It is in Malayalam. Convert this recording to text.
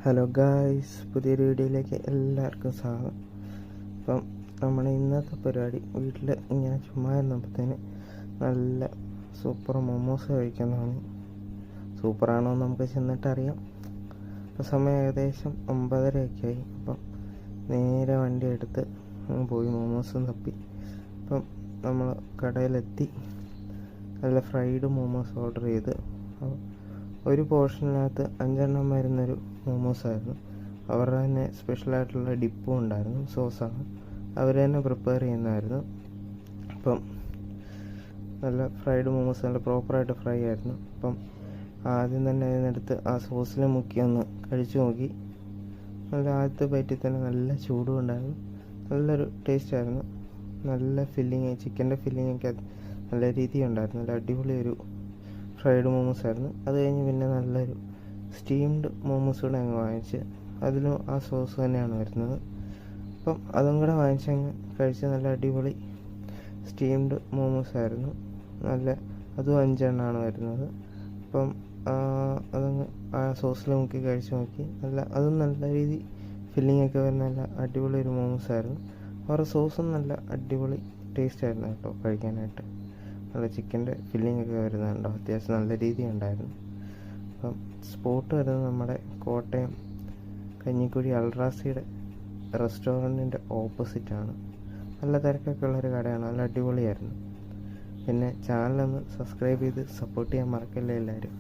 ഹലോ ഗായ്സ്, പുതിയൊരു വീഡിയോയിലേക്ക് എല്ലാവർക്കും സ്വാഗതം. അപ്പം നമ്മുടെ ഇന്നത്തെ പരിപാടി, വീട്ടിൽ ഇങ്ങനെ ചുമ്മാ ഇരുന്നപ്പോഴത്തേന് നല്ല സൂപ്പർ മൊമോസ് കഴിക്കുന്നതാണ്. സൂപ്പറാണോ എന്ന് നമുക്ക് ചെന്നിട്ടറിയാം. അപ്പോൾ സമയം ഏകദേശം 9:30 ആയി. അപ്പം നേരെ വണ്ടി എടുത്ത് പോയി മൊമോസും തപ്പി. അപ്പം നമ്മൾ കടയിലെത്തി നല്ല ഫ്രൈഡ് മൊമോസ് ഓർഡർ ചെയ്ത്. ഒരു പോർഷനകത്ത് 5 വരുന്നൊരു മൊമോസായിരുന്നു. അവരുടെ തന്നെ സ്പെഷ്യലായിട്ടുള്ള ഡിപ്പും ഉണ്ടായിരുന്നു, സോസാണ് അവർ തന്നെ പ്രിപ്പയർ ചെയ്യുന്നതായിരുന്നു. അപ്പം നല്ല ഫ്രൈഡ് മൊമോസ്, നല്ല പ്രോപ്പറായിട്ട് ഫ്രൈ ആയിരുന്നു. അപ്പം ആദ്യം തന്നെ അതിനടുത്ത് ആ സോസിൽ മുക്കി ഒന്ന് കഴിച്ചു നോക്കി. നല്ല ആദ്യത്തെ ബൈറ്റിൽ തന്നെ നല്ല ചൂടും ഉണ്ടായിരുന്നു, നല്ലൊരു ടേസ്റ്റ് ആയിരുന്നു. നല്ല ഫില്ലിങ്, ചിക്കൻ്റെ ഫില്ലിങ്ങൊക്കെ നല്ല രീതിയിൽ ഉണ്ടായിരുന്നു. നല്ല അടിപൊളി ഒരു ഫ്രൈഡ് മോമോസ് ആയിരുന്നു. അത് കഴിഞ്ഞ് പിന്നെ നല്ലൊരു സ്റ്റീംഡ് മോമോസ് കൂടെ അങ്ങ് വാങ്ങിച്ച്, അതിലും ആ സോസ് തന്നെയാണ് വരുന്നത്. അപ്പം അതും കൂടെ വാങ്ങിച്ചങ്ങ് കഴിച്ച് നല്ല അടിപൊളി സ്റ്റീംഡ് മോമോസ് ആയിരുന്നു. നല്ല അതും 5 വരുന്നത്. അപ്പം അതങ്ങ് ആ സോസിൽ മുക്കി കഴിച്ച് നോക്കി. അതും നല്ല രീതി ഫില്ലിങ്ങൊക്കെ വരുന്ന നല്ല അടിപൊളി ഒരു മോമോസ് ആയിരുന്നു. അവരുടെ സോസും നല്ല അടിപൊളി ടേസ്റ്റ് ആയിരുന്നു കേട്ടോ കഴിക്കാനായിട്ട്. നല്ല ചിക്കൻ്റെ ഫില്ലിങ്ങൊക്കെ വരുന്നുണ്ടോ, അത്യാവശ്യം നല്ല രീതിയിൽ ഉണ്ടായിരുന്നു. അപ്പം സ്പോട്ട് വരുന്നത് നമ്മുടെ കോട്ടയം കഞ്ഞിക്കുഴി അൾട്രാസിയുടെ റെസ്റ്റോറൻറ്റിൻ്റെ ഓപ്പോസിറ്റാണ്. നല്ല തിരക്കൊക്കെ ഉള്ളൊരു കടയാണ്, നല്ല അടിപൊളിയായിരുന്നു. പിന്നെ ചാനലൊന്ന് സബ്സ്ക്രൈബ് ചെയ്ത് സപ്പോർട്ട് ചെയ്യാൻ മറക്കല്ലേ എല്ലാവരും.